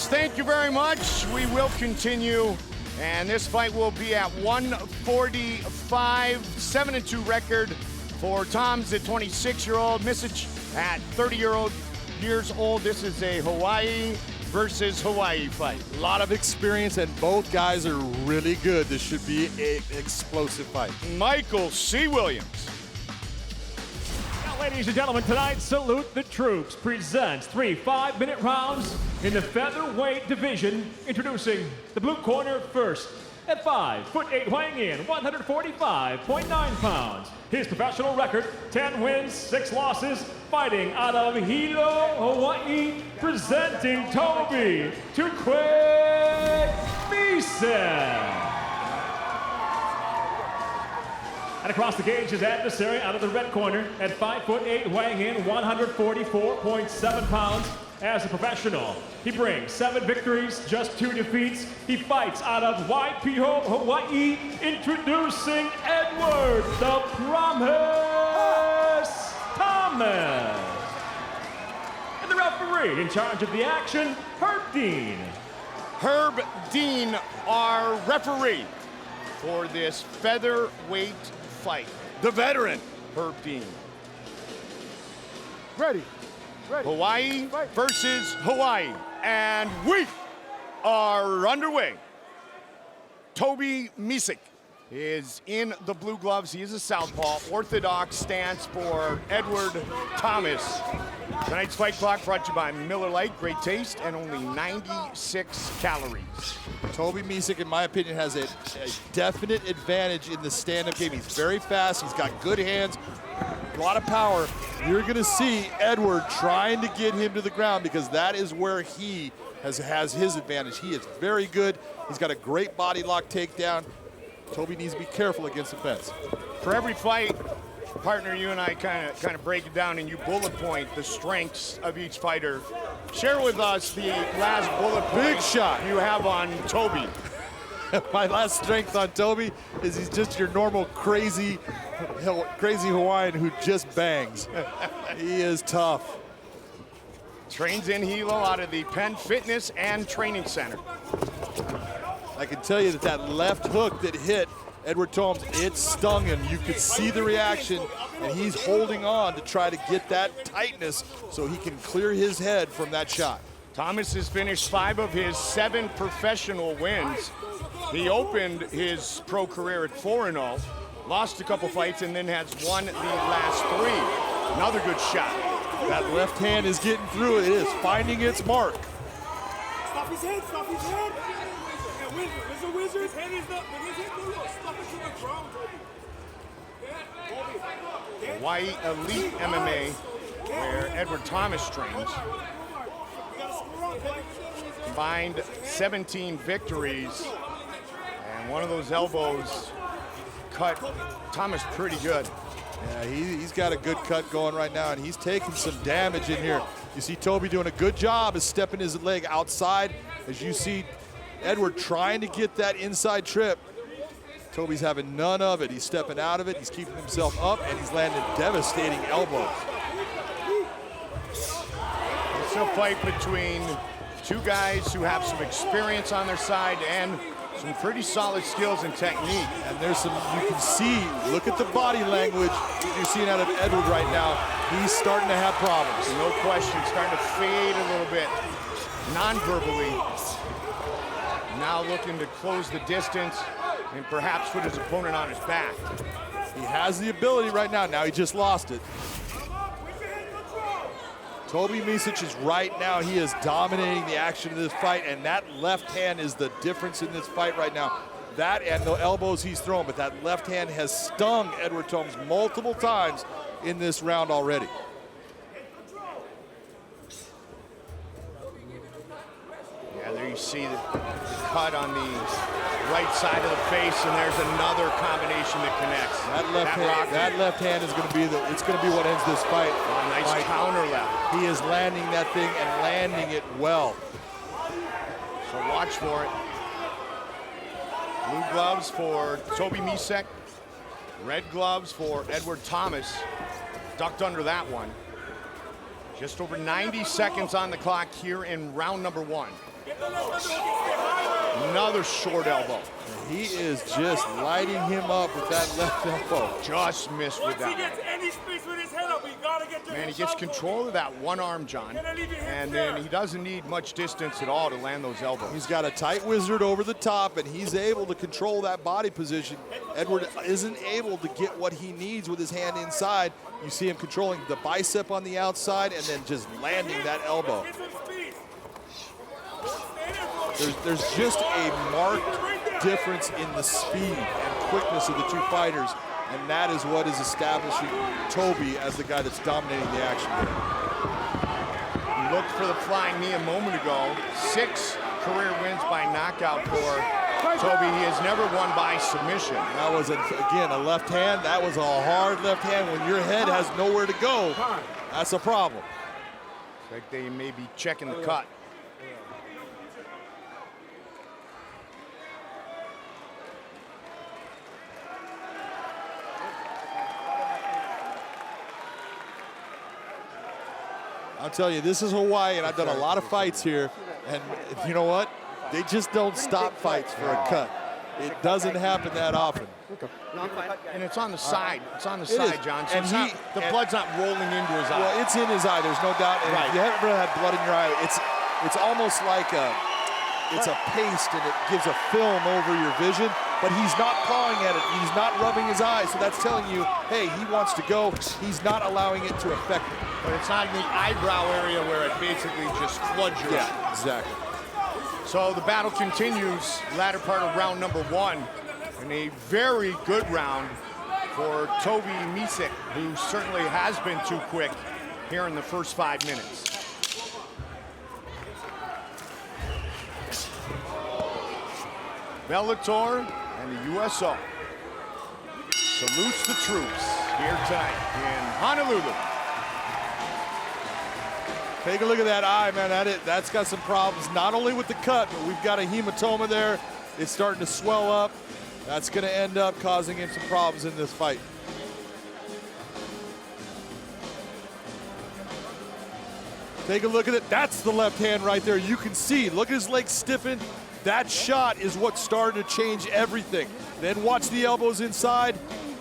guys, thank you very much. We will continue, and this fight will be at 145, 7-2 record for Thommes, the 26-year-old, Misech at 30 years old. This is a Hawaii versus Hawaii fight. A lot of experience, and both guys are really good. This should be an explosive fight. Michael C. Williams. Now, ladies and gentlemen, tonight, Salute the Troops presents 3 5-minute rounds in the featherweight division. Introducing the blue corner first. At 5'8", weighing in 145.9 pounds. His professional record, 10 wins, 6 losses, fighting out of Hilo, Hawaii, presenting Toby Misech. And across the cage, his adversary out of the red corner at 5'8", weighing in 144.7 pounds. As a professional, he brings 7 victories, just 2 defeats. He fights out of Waipiho, Hawaii, introducing Edward the Promise Thommes. And the referee in charge of the action, Herb Dean. Herb Dean, our referee for this featherweight fight. The veteran, Herb Dean. Ready. Hawaii versus Hawaii. And we are underway. Toby Misech is in the blue gloves. He is a southpaw. Orthodox stance for Edward Thommes. Tonight's fight clock brought to you by Miller Lite. Great taste and only 96 calories. Toby Misech, in my opinion, has a definite advantage in the stand-up game. He's very fast. He's got good hands, a lot of power. You're going to see Edward trying to get him to the ground because that is where he has his advantage. He is very good. He's got a great body lock takedown. Toby needs to be careful against the fence. For every fight, partner, you and I kind of break it down and you bullet point the strengths of each fighter. Share with us the last bullet point Big shot you have on Toby. My last strength on Toby is he's just your normal crazy Hawaiian who just bangs. He is tough. Trains in Hilo out of the Penn Fitness and Training Center. I can tell you that left hook that hit Edward Thommes, it stung him. You could see the reaction, and he's holding on to try to get that tightness so he can clear his head from that shot. Thommes has finished 5 of his 7 professional wins. He opened his pro career at 4-0, lost a couple fights, and then has won the last 3. Another good shot. That left hand is getting through it. It is finding its mark. Stop his head, stop his head. There's a wizard. His head is up. When his head goes up, stop it to the ground, Toby. Hawaii Elite MMA, where Edward Thommes trains. Combined 17 victories, and one of those elbows cut Thommes pretty good. Yeah, he's got a good cut going right now, and he's taking some damage in here. You see Toby doing a good job of stepping his leg outside. As you see Edward trying to get that inside trip. Toby's having none of it. He's stepping out of it. He's keeping himself up, and he's landing devastating elbows. It's a fight between 2 guys who have some experience on their side and some pretty solid skills and technique. And there's some, you can see, look at the body language you're seeing out of Edward right now. He's starting to have problems. No question, starting to fade a little bit non-verbally. Now looking to close the distance and perhaps put his opponent on his back. He has the ability right now. Now he just lost it. Toby Misech is right now. He is dominating the action of this fight, and that left hand is the difference in this fight right now. That and the elbows he's throwing, but that left hand has stung Edward Thommes multiple times in this round already. Yeah, there you see the cut on the right side of the face, and there's another combination that connects. That left hand is going to be it's going to be what ends this fight. Oh, nice counter left. He is landing that thing and landing it well. So watch for it. Blue gloves for Toby Misech. Red gloves for Edward Thommes. Ducked under that one. Just over 90 seconds on the clock here in round number 1. Another short elbow. He is just lighting him up with that left elbow. Just missed with Once he that gets one. any space with his head up, we gotta get to Man, he his gets elbow. control of that one arm, John, and then he doesn't need much distance at all to land those elbows. He's got a tight wizard over the top, and he's able to control that body position. Edward isn't able to get what he needs with his hand inside. You see him controlling the bicep on the outside and then just landing that elbow. Get some speed. There's just a marked difference in the speed and quickness of the two fighters, and that is what is establishing Toby as the guy that's dominating the action here. He looked for the flying knee a moment ago. 6 career wins by knockout for Toby. He has never won by submission. That was, again, a left hand. That was a hard left hand. When your head has nowhere to go, that's a problem. It's like they may be checking the cut. I'll tell you, this is Hawaii, and I've done a lot of fights here, and you know what? They just don't stop fights for a cut. It doesn't happen that often. And it's on the side. It's on the It side, is. John. So And it's not, the blood's not rolling into his eye. Well, it's in his eye, there's no doubt. And Right. if you haven't ever had blood in your eye, it's almost like it's a paste, and it gives a film over your vision, but he's not clawing at it. He's not rubbing his eyes, so that's telling you, hey, he wants to go. He's not allowing it to affect him. But it's not in the eyebrow area where it basically just floods your eye. Exactly. So the battle continues, latter part of round number 1, and a very good round for Toby Misech, who certainly has been too quick here in the first 5 minutes. Bellator and the USO salutes the troops here tonight in Honolulu. Take a look at that eye, man. That's got some problems, not only with the cut, but we've got a hematoma there. It's starting to swell up. That's going to end up causing him some problems in this fight. Take a look at it. That's the left hand right there. You can see, look at his legs stiffen. That shot is what started to change everything. Then watch the elbows inside.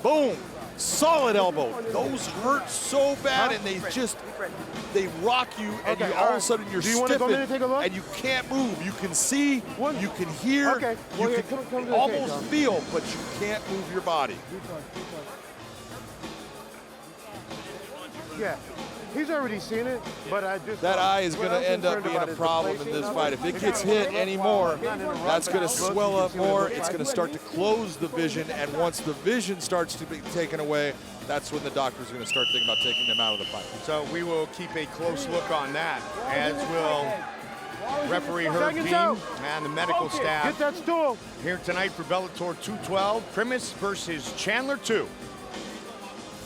Boom. Solid elbow. Those hurt so bad, and they rock you, and Okay, you, all all of right. a sudden you're Do you wanna come in and take a look? and you can't move. You can see, What? you can hear, Okay. Well, you yeah, can come to the almost cage, feel, but you can't move your body. Yeah, he's already seen it, but I just That eye is what going I'm to end up concerned being about a is the problem in placing this of fight. If it gets hit anymore, that's going to swell up more. It's going to start to close the vision, and once the vision starts to be taken away, that's when the doctor's going to start thinking about taking them out of the fight. So we will keep a close look on that, as will referee Herb Seconds Dean out. and the medical Get staff that stool. here tonight for Bellator 212. Primus versus Chandler 2.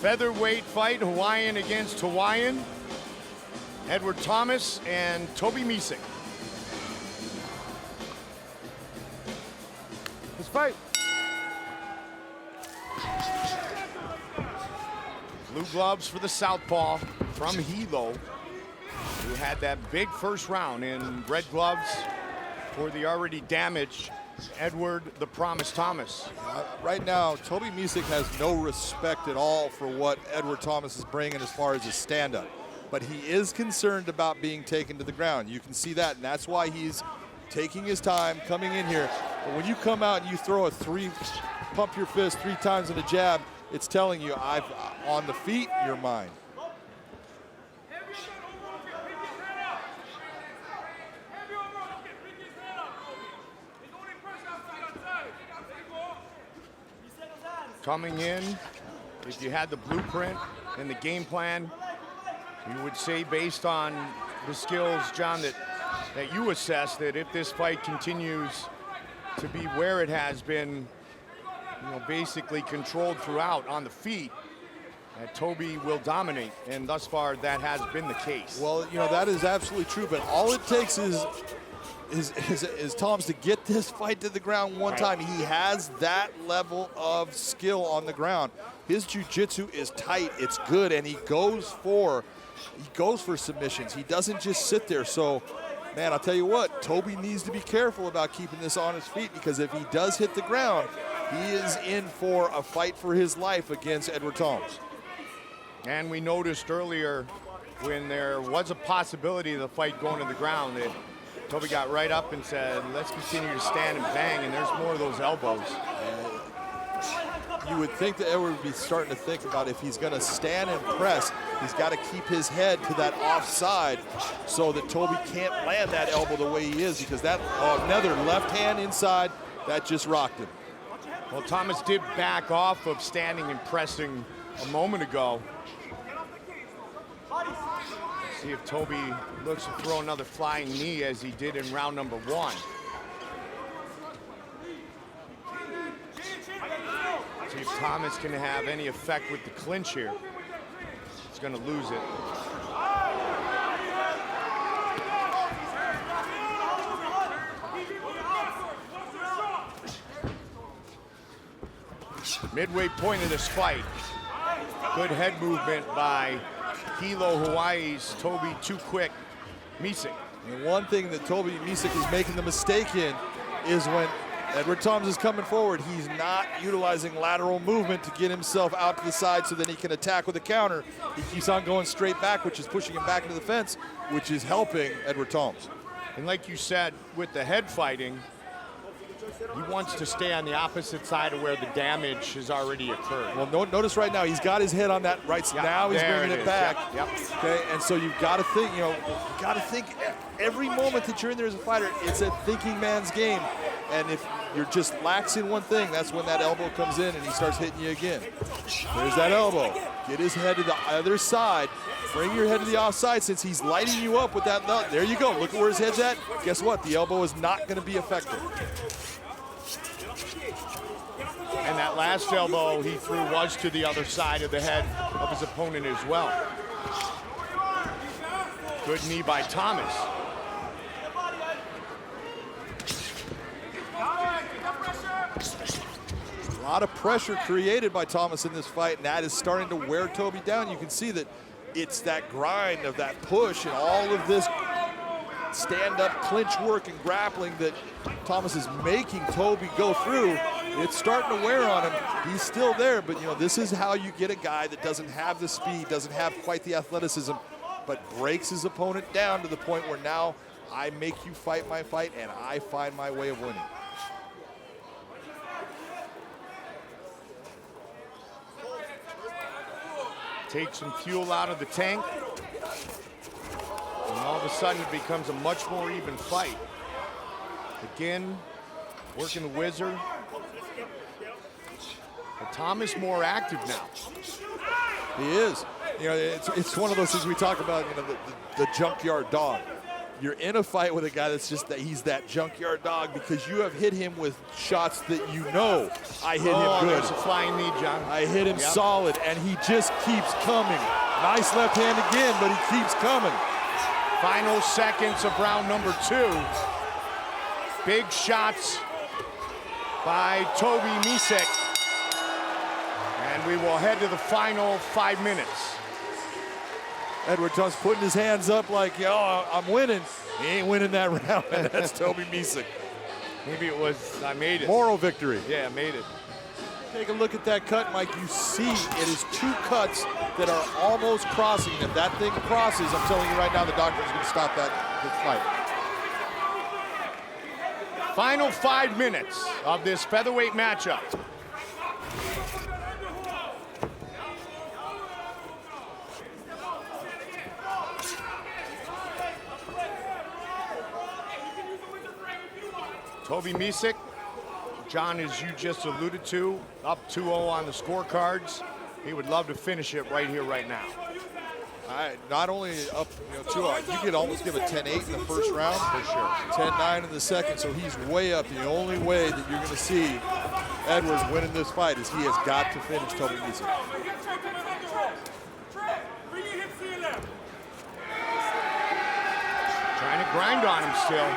Featherweight fight, Hawaiian against Hawaiian. Edward Thommes and Toby Misech. Let's fight. Blue gloves for the southpaw from Hilo, who had that big first round, in red gloves for the already damaged Edward the Promise Thomas. Right now, Toby Misech has no respect at all for what Edward Thommes is bringing as far as his stand-up. But he is concerned about being taken to the ground. You can see that, and that's why he's taking his time coming in here. But when you come out and you throw pump your fist 3 times in a jab, it's telling you, on the feet, you're mine. Coming in, if you had the blueprint and the game plan, you would say, based on the skills, John, that you assess, that if this fight continues to be where it has been, basically controlled throughout on the feet, that Toby will dominate, and thus far that has been the case. Well, that is absolutely true, but all it takes is Thommes to get this fight to the ground one time. He has that level of skill on the ground. His jiu-jitsu is tight, it's good, and he goes for submissions. He doesn't just sit there. So Man, I'll tell you what, Toby needs to be careful about keeping this on his feet, because if he does hit the ground, he is in for a fight for his life against Edward Thommes. And we noticed earlier when there was a possibility of the fight going to the ground that Toby got right up and said, let's continue to stand and bang, and there's more of those elbows. You would think that Edward would be starting to think about, if he's going to stand and press, he's got to keep his head to that offside so that Toby can't land that elbow the way he is, because that another left hand inside, that just rocked him. Well, Thommes did back off of standing and pressing a moment ago. See if Toby looks to throw another flying knee as he did in round number 1. See if Thommes can have any effect with the clinch here. He's going to lose it. Midway point of this fight. Good head movement by Hilo Hawaii's Toby Too Quick Misech. And one thing that Toby Misech is making the mistake in is when Edward Thommes is coming forward, he's not utilizing lateral movement to get himself out to the side so that he can attack with a counter. He keeps on going straight back, which is pushing him back into the fence, which is helping Edward Thommes. And like you said, with the head fighting, he wants to stay on the opposite side of where the damage has already occurred. Well, notice right now, he's got his head on that right side. Yep, now he's there bringing it it is. back. Yep. Okay, and so you've got to think, every moment that you're in there as a fighter, it's a thinking man's game. And if you're just lax in one thing, that's when that elbow comes in and he starts hitting you again. There's that elbow. Get his head to the other side. Bring your head to the offside since he's lighting you up with that. There you go. Look at where his head's at. Guess what? The elbow is not going to be effective. And that last elbow he threw was to the other side of the head of his opponent as well. Good knee by Thommes. A lot of pressure created by Thommes in this fight, and that is starting to wear Toby down. You can see that it's that grind of that push and all of this stand-up clinch work and grappling that Thommes is making Toby go through. It's starting to wear on him. He's still there, but this is how you get a guy that doesn't have the speed, doesn't have quite the athleticism, but breaks his opponent down to the point where now I make you fight my fight and I find my way of winning. Take some fuel out of the tank. And all of a sudden it becomes a much more even fight. Again, working the whizzer. But Thommes more active now. He is. It's one of those things we talk about, the junkyard dog. You're in a fight with a guy that's just that he's that junkyard dog because you have hit him with shots that I hit him good. There's a flying knee, John. I hit him solid, and he just keeps coming. Nice left hand again, but he keeps coming. Final seconds of round number 2. Big shots by Toby Misech. And we will head to the final 5 minutes. Edward Thommes putting his hands up like, I'm winning. He ain't winning that round, and that's Toby Misech. Maybe it was, I made it. Moral victory. Yeah, I made it. Take a look at that cut, Mike. You see it is 2 cuts that are almost crossing. If that thing crosses, I'm telling you right now, the doctor is going to stop that fight. Final 5 minutes of this featherweight matchup. Toby Misech, John, as you just alluded to, up 2-0 on the scorecards. He would love to finish it right here, right now. Not only up 2-0, you could almost give a 10-8 in the first round. For sure. 10-9 in the second, so he's way up. The only way that you're going to see Edwards winning this fight is he has got to finish Toby Misech. Trying to grind on him still.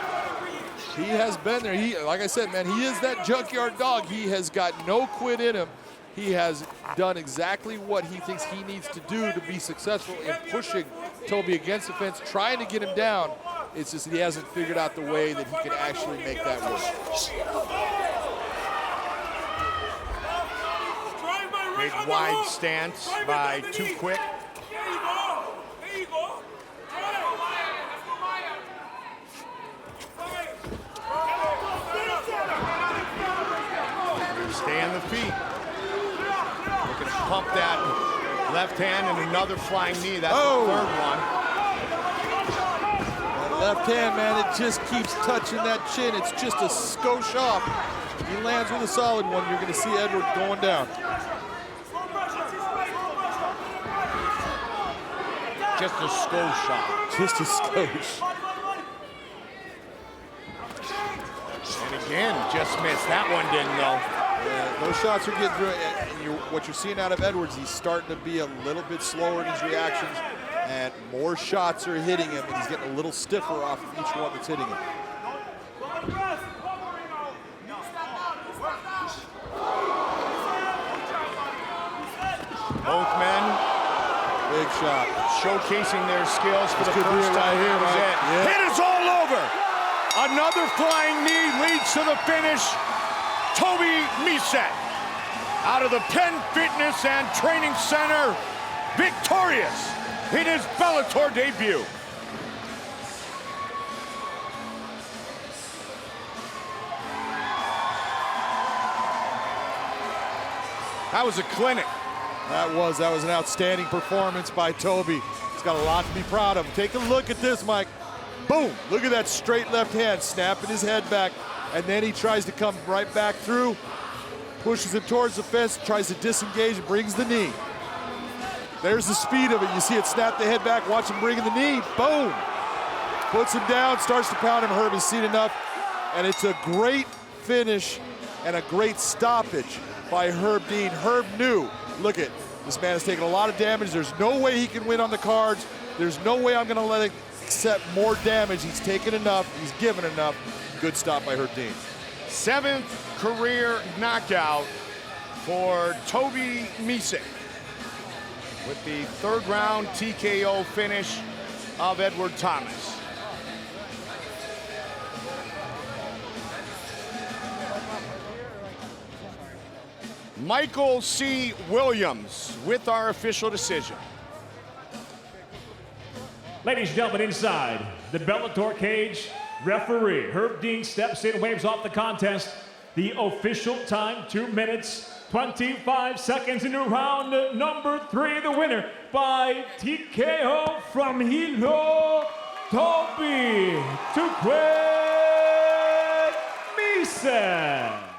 He has been there. Like I said, man, he is that junkyard dog. He has got no quit in him. He has done exactly what he thinks he needs to do to be successful in pushing Toby against the fence, trying to get him down. It's just that he hasn't figured out the way that he can actually make that work. Big wide stance by Too Quick. There you go. There you go. Stay on the feet. Looking to pump that left hand and another flying knee. That's the third one. That left hand, man, it just keeps touching that chin. It's just a skosh off. He lands with a solid one. You're going to see Edward going down. Just a skull shot. Just a skosh. And again, just missed. That one didn't though. Yeah, those shots are getting through. And what you're seeing out of Edwards, he's starting to be a little bit slower in his reactions, and more shots are hitting him, and he's getting a little stiffer off of each one that's hitting him. Both men Big shot. showcasing their skills for the could be first it time. right here, That was Mike. it. Yeah. Hit is all over. Another flying knee leads to the finish. Toby Misech, out of the Penn Fitness and Training Center, victorious in his Bellator debut. That was a clinic. That was an outstanding performance by Toby. He's got a lot to be proud of. Take a look at this, Mike. Boom, look at that straight left hand, snapping his head back, and then he tries to come right back through, pushes him towards the fence, tries to disengage, and brings the knee. There's the speed of it. You see it snap the head back, watch him bring the knee, boom. Puts him down, starts to pound him. Herb has seen enough, and it's a great finish and a great stoppage by Herb Dean. Herb knew, look at, this man has taken a lot of damage. There's no way he can win on the cards. There's no way I'm gonna let him accept more damage. He's taken enough, he's given enough. Good stop by Herb Dean. 7th career knockout for Toby Misech, with the 3rd round TKO finish of Edward Thommes. Michael C. Williams with our official decision. Ladies and gentlemen, inside the Bellator cage, referee Herb Dean steps in, waves off the contest. The official time, 2 minutes, 25 seconds into round number 3. The winner by TKO from Hilo, Toby Misech.